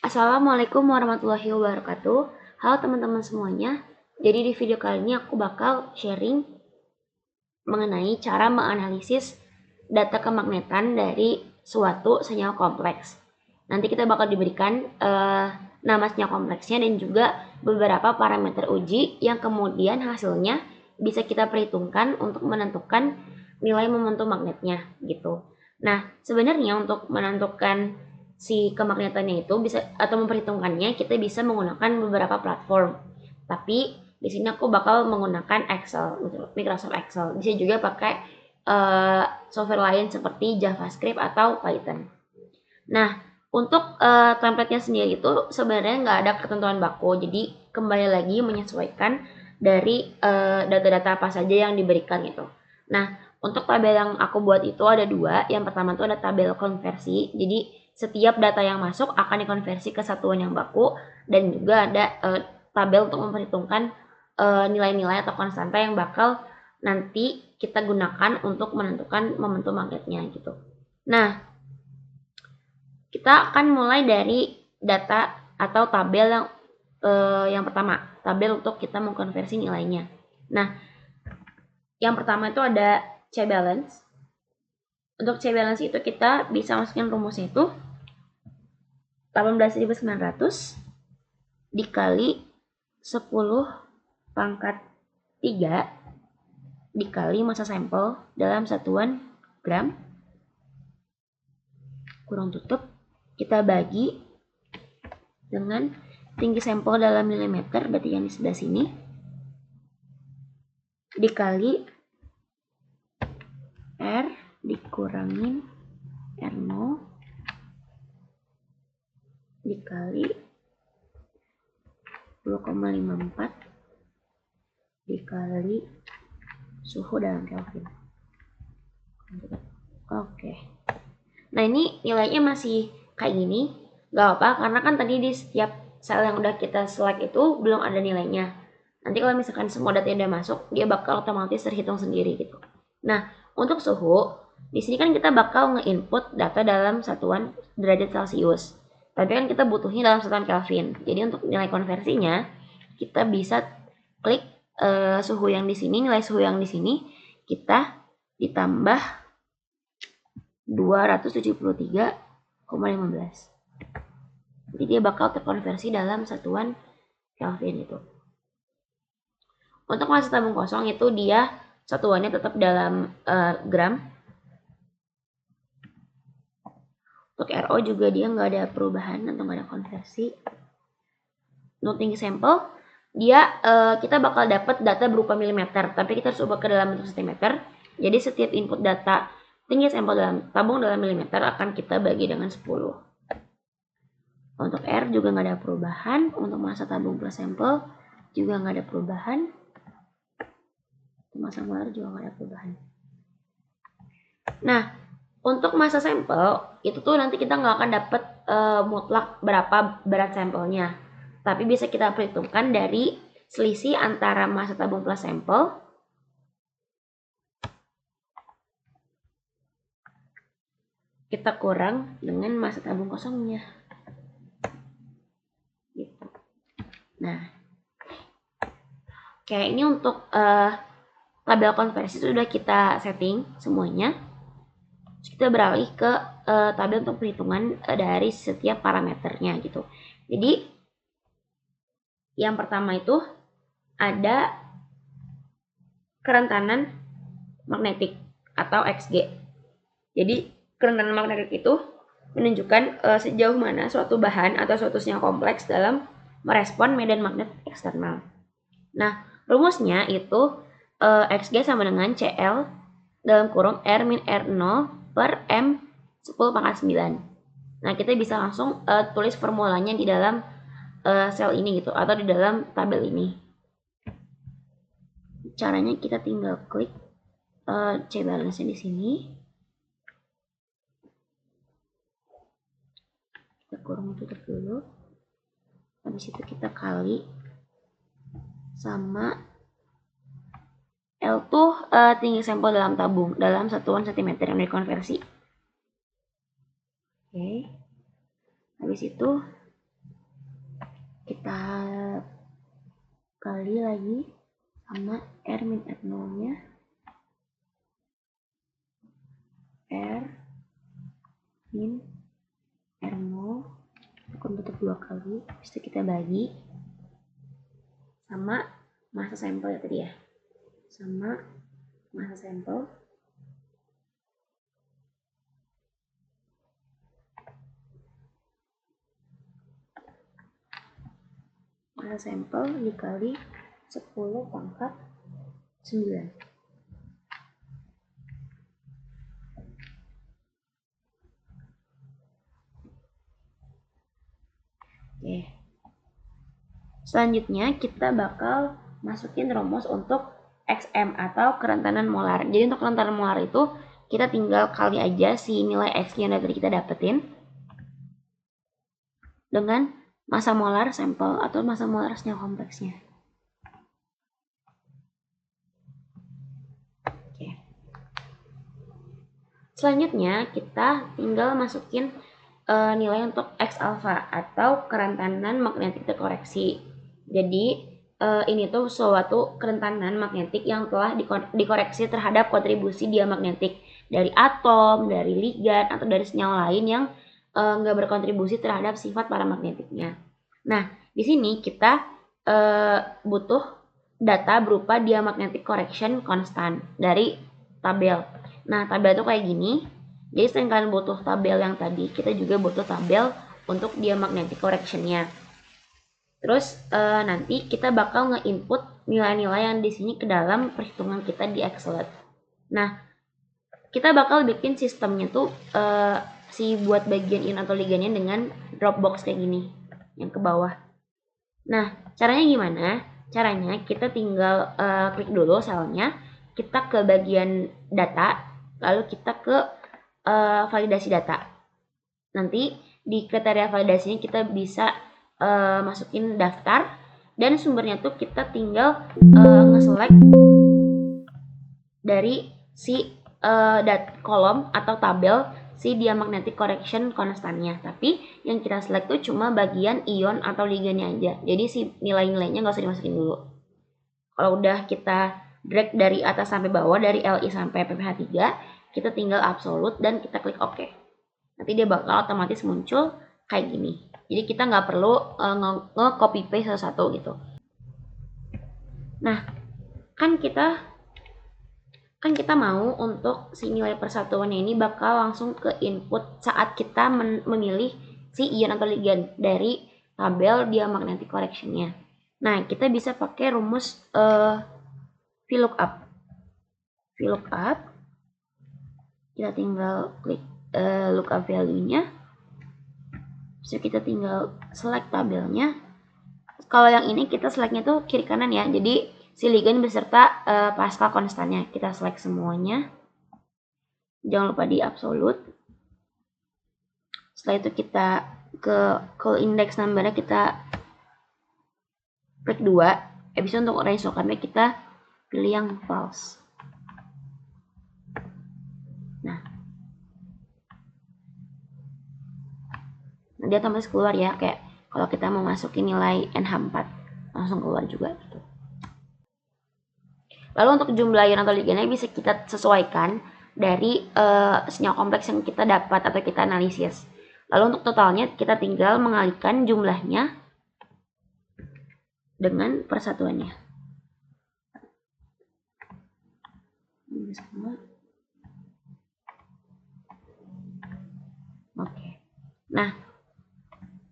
Assalamualaikum warahmatullahi wabarakatuh. Halo teman-teman semuanya. Jadi di video kali ini aku bakal sharing mengenai cara menganalisis data kemagnetan dari suatu sinyal kompleks. Nanti kita bakal diberikan nama sinyal kompleksnya dan juga beberapa parameter uji yang kemudian hasilnya bisa kita perhitungkan untuk menentukan nilai momentum magnetnya gitu. Nah, sebenarnya untuk menentukan si kemagnetannya itu bisa atau memperhitungkannya kita bisa menggunakan beberapa platform. Tapi di sini aku bakal menggunakan Excel, Microsoft Excel. Bisa juga pakai software lain seperti JavaScript atau Python. Nah, untuk template-nya sendiri itu sebenarnya nggak ada ketentuan baku. Jadi kembali lagi menyesuaikan dari data-data apa saja yang diberikan itu. Nah, untuk tabel yang aku buat itu ada dua. Yang pertama itu ada tabel konversi. Jadi setiap data yang masuk akan dikonversi ke satuan yang baku, dan juga ada tabel untuk memperhitungkan nilai-nilai atau konstanta yang bakal nanti kita gunakan untuk menentukan momentum magnetnya gitu. Nah, kita akan mulai dari data atau tabel yang pertama, tabel untuk kita mengkonversi nilainya. Nah, yang pertama itu ada C-balance. Untuk C-balance itu kita bisa masukin rumusnya itu 18.900 dikali 10 pangkat 3 dikali massa sampel dalam satuan gram kurang tutup, kita bagi dengan tinggi sampel dalam milimeter, berarti yang di sebelah sini, dikali R dikurangin R0 dikali 10,54 dikali suhu dalam Kelvin. Oke. Nah, ini nilainya masih kayak gini. Gak apa, karena kan tadi di setiap sel yang udah kita select itu belum ada nilainya. Nanti kalau misalkan semua data udah masuk, dia bakal otomatis terhitung sendiri gitu. Nah, untuk suhu, di sini kan kita bakal nge-input data dalam satuan derajat Celcius. Tapi kan kita butuhnya dalam satuan Kelvin. Jadi untuk nilai konversinya, kita bisa klik suhu yang di sini, nilai suhu yang di sini, kita ditambah 273,15. Jadi dia bakal terkonversi dalam satuan Kelvin itu. Untuk massa tabung kosong itu dia satuannya tetap dalam gram. Untuk RO juga dia nggak ada perubahan atau nggak ada konversi. Untuk tinggi sampel, dia kita bakal dapat data berupa milimeter, tapi kita harus ubah ke dalam bentuk sentimeter. Jadi setiap input data tinggi sampel dalam tabung dalam milimeter akan kita bagi dengan 10. Untuk R juga nggak ada perubahan. Untuk massa tabung plus sampel juga nggak ada perubahan. Untuk massa molar juga nggak ada perubahan. Nah, untuk massa sampel itu tuh nanti kita nggak akan dapat mutlak berapa berat sampelnya, tapi bisa kita perhitungkan dari selisih antara massa tabung plus sampel kita kurang dengan massa tabung kosongnya. Gitu. Nah, oke, ini untuk tabel konversi sudah kita setting semuanya. Kita beralih ke tabel untuk perhitungan dari setiap parameternya gitu. Jadi yang pertama itu ada kerentanan magnetik atau XG. Jadi kerentanan magnetik itu menunjukkan sejauh mana suatu bahan atau suatu sinyal kompleks dalam merespon medan magnet eksternal. Nah, rumusnya itu XG sama dengan CL dalam kurung R min R0 per M 10 pangkat 9. Nah, kita bisa langsung tulis formulanya di dalam sel ini gitu, atau di dalam tabel ini. Caranya kita tinggal klik C-balance-nya di sini. Kita kurung tutup dulu. Habis itu kita kali sama L tuh tinggi sampel dalam tabung dalam satuan cm yang dikonversi. Oke. Habis itu kita kali lagi sama R min R0 nya, R min R0 akan bentuk 2 kali, habis itu kita bagi sama massa sampel ya tadi ya, sama massa sampel dikali 10 pangkat 9. Oke. Selanjutnya kita bakal masukin rumus untuk XM atau kerentanan molar. Jadi untuk kerentanan molar itu kita tinggal kali aja si nilai X yang tadi kita dapetin dengan massa molar sampel atau massa molar senyawa kompleksnya. Oke. Selanjutnya kita tinggal masukin nilai untuk X alpha atau kerentanan magnetik terkoreksi. Jadi ini tuh suatu kerentanan magnetik yang telah dikoreksi terhadap kontribusi diamagnetik dari atom, dari ligan, atau dari senyawa lain yang nggak berkontribusi terhadap sifat paramagnetiknya. Nah, di sini kita butuh data berupa diamagnetic correction constant dari tabel. Nah, tabel itu kayak gini. Jadi selain kalian butuh tabel yang tadi, kita juga butuh tabel untuk diamagnetic correction-nya. Terus nanti kita bakal nge-input nilai-nilai yang di sini ke dalam perhitungan kita di Excel. Nah, kita bakal bikin sistemnya tuh si buat bagian in atau ligannya dengan Dropbox kayak gini, yang ke bawah. Nah, caranya gimana? Caranya kita tinggal klik dulu selnya, kita ke bagian data, lalu kita ke validasi data. Nanti di kriteria validasinya kita bisa masukin daftar, dan sumbernya tuh kita tinggal nge-select dari si kolom atau tabel si diamagnetic correction konstannya. Tapi yang kita select tuh cuma bagian ion atau ligannya aja. Jadi si nilai-nilainya nggak usah dimasukin dulu. Kalau udah kita drag dari atas sampai bawah, dari Li sampai PPH3, kita tinggal absolut dan kita klik OK. Nanti dia bakal otomatis muncul kayak gini. Jadi kita nggak perlu nge-copy paste satu-satu gitu. Nah, kan kita mau untuk si nilai persatuannya ini bakal langsung ke input saat kita memilih si ion atau ligan dari tabel diamagnetic correction-nya. Nah, kita bisa pakai rumus VLOOKUP. Kita tinggal klik lookup value-nya. So, kita tinggal select tabelnya. Kalau yang ini kita selectnya tuh kiri kanan ya. Jadi si ligan beserta Pascal konstannya. Kita select semuanya. Jangan lupa di absolute. Setelah itu kita ke call index number-nya kita klik 2. Habis itu untuk range lock-up-nya kita pilih yang false. Nah, dia otomatis keluar ya, kayak kalau kita mau masukin nilai NH4 langsung keluar juga gitu. Lalu untuk jumlah ion atau ligannya bisa kita sesuaikan dari senyawa kompleks yang kita dapat atau kita analisis. Lalu untuk totalnya kita tinggal mengalihkan jumlahnya dengan persatuannya. Oke. Nah,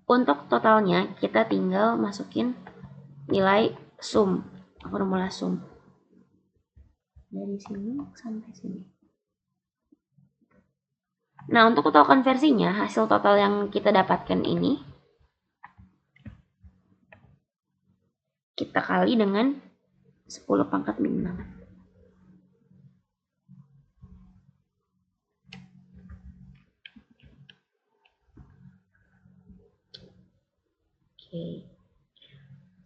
untuk totalnya kita tinggal masukin nilai sum, formula sum. Dari sini sampai sini. Nah, untuk total konversinya, hasil total yang kita dapatkan ini kita kali dengan 10 pangkat min 6. Oke.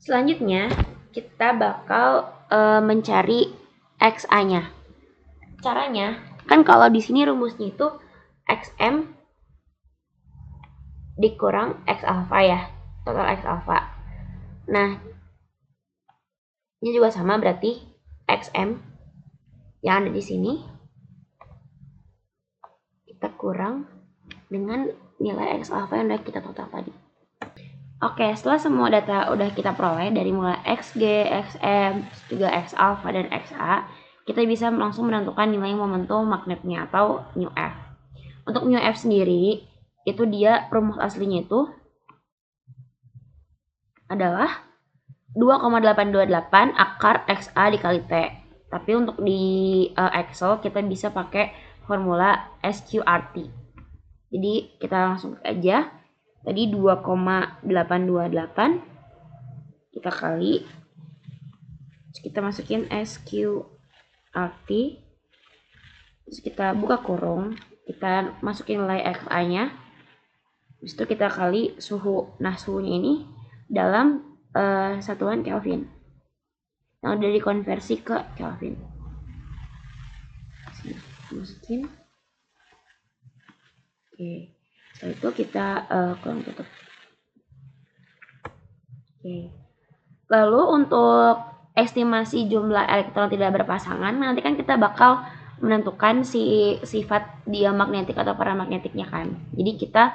Selanjutnya kita bakal mencari XA-nya. Caranya kan kalau di sini rumusnya itu XM dikurang X alpha ya, total X alpha. Nah, ini juga sama berarti XM yang ada di sini kita kurang dengan nilai X alpha yang udah kita total tadi. Oke, setelah semua data udah kita peroleh dari mulai XG, XM, juga X alpha dan XA, kita bisa langsung menentukan nilai momentum magnetnya atau mu F. Untuk mu F sendiri, itu dia rumus aslinya itu adalah 2,828 akar XA dikali T. Tapi untuk di Excel kita bisa pakai formula SQRT. Jadi kita langsung aja. Tadi 2,828 kita kali. Terus kita masukin SQRT. Terus kita buka kurung. Kita masukin nilai XA-nya. Habis itu kita kali suhu. Nah, suhunya ini dalam satuan Kelvin. Yang udah dikonversi ke Kelvin. Masukin. Oke. Setelah itu kita kurang tutup. Oke. Lalu untuk estimasi jumlah elektron tidak berpasangan, nanti kan kita bakal menentukan si sifat diamagnetik atau paramagnetiknya kan. Jadi kita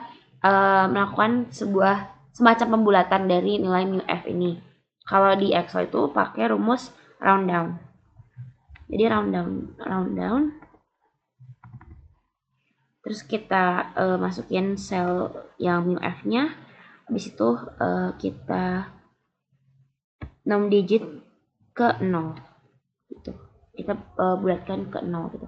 melakukan sebuah semacam pembulatan dari nilai mu F ini. Kalau di Excel itu pakai rumus round down. Jadi round down. Terus kita masukin sel yang mu F-nya. Habis itu kita 6 digit ke 0 gitu. Kita bulatkan ke 0 gitu.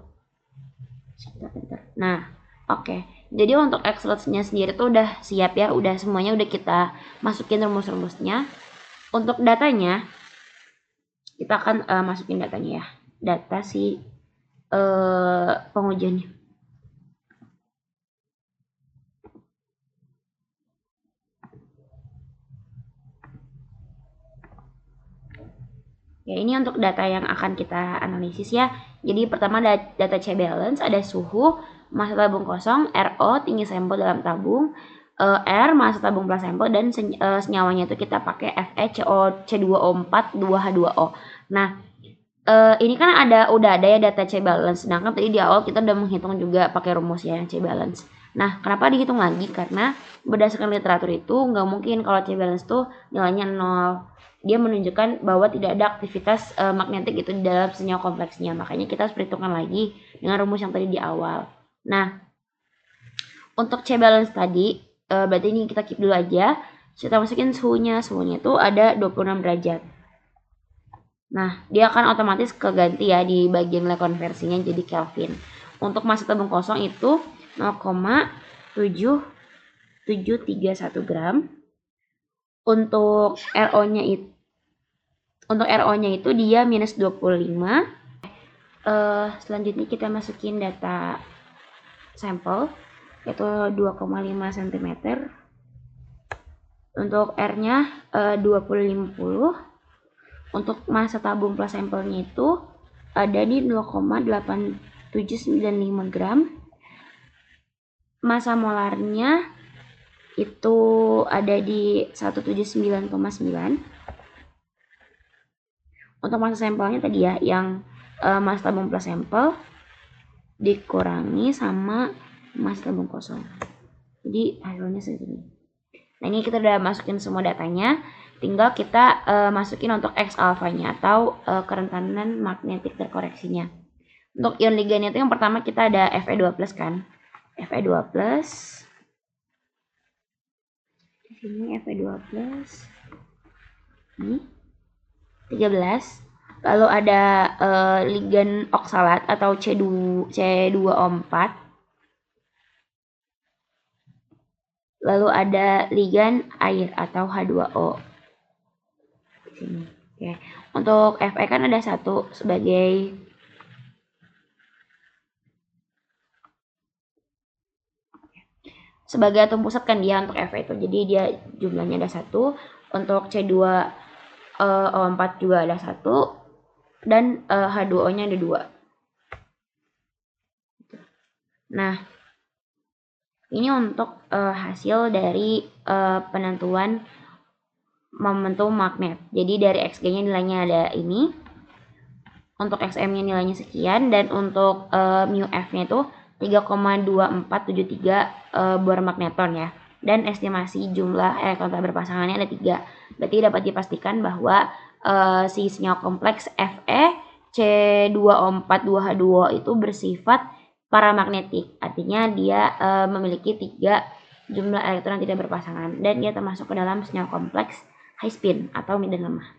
Nah, oke. Jadi untuk Excel-nya sendiri tuh udah siap ya, udah semuanya udah kita masukin rumus-rumusnya. Untuk datanya kita akan masukin datanya ya. Data si pengujiannya. Ya, ini untuk data yang akan kita analisis ya. Jadi pertama data C balance, ada suhu, massa tabung kosong, RO, tinggi sampel dalam tabung, R, massa tabung plus sampel, dan senyawanya itu kita pakai Fe, C2O4, 2H2O. Nah, ini kan udah ada ya data C balance, sedangkan tadi di awal kita udah menghitung juga pakai rumus ya C balance. Nah, kenapa dihitung lagi? Karena berdasarkan literatur itu nggak mungkin kalau C balance tuh nilainya 0. Dia menunjukkan bahwa tidak ada aktivitas magnetik itu di dalam senyawa kompleksnya. Makanya kita harus perhitungkan lagi dengan rumus yang tadi di awal. Nah, untuk C balance tadi, berarti ini kita keep dulu aja. Kita masukin suhunya. Suhunya itu ada 26 derajat. Nah, dia akan otomatis keganti ya di bagian nilai konversinya jadi Kelvin. Untuk massa tabung kosong itu 0,7731 gram. Untuk RO-nya itu dia minus 25. Selanjutnya kita masukin data sampel yaitu 2,5 cm. Untuk R-nya 2050. Untuk massa tabung plus sampelnya itu ada di 0,8795 gram. Massa molarnya itu ada di 179,9. Untuk massa sampelnya tadi ya, yang massa tabung plus sampel dikurangi sama massa tabung kosong. Jadi hasilnya segini. Nah, ini kita udah masukin semua datanya. Tinggal kita masukin untuk X alpha-nya atau kerentanan magnetik terkoreksinya. Untuk ion ligannya itu yang pertama kita ada Fe2+ kan. Fe2+. Di sini Fe2+. Ini 13. Lalu ada ligan oksalat atau C2O4. Lalu ada ligan air atau H2O. Di sini. Oke. Untuk Fe kan ada satu sebagai atom pusat kan dia untuk Fe itu. Jadi dia jumlahnya ada satu. Untuk C2O4 juga ada satu. Dan H2O-nya ada 2. Nah, ini untuk hasil dari penentuan momentum magnet. Jadi dari Xg-nya nilainya ada ini. Untuk Xm-nya nilainya sekian, dan untuk mu F-nya itu 3,2473 Bohr magneton ya. Dan estimasi jumlah elektron tak berpasangannya ada 3. Berarti dapat dipastikan bahwa si senyawa kompleks Fe C2O4 2H2O itu bersifat paramagnetik. Artinya dia memiliki 3 jumlah elektron yang tidak berpasangan, dan dia termasuk ke dalam senyawa kompleks high spin atau medan lemah.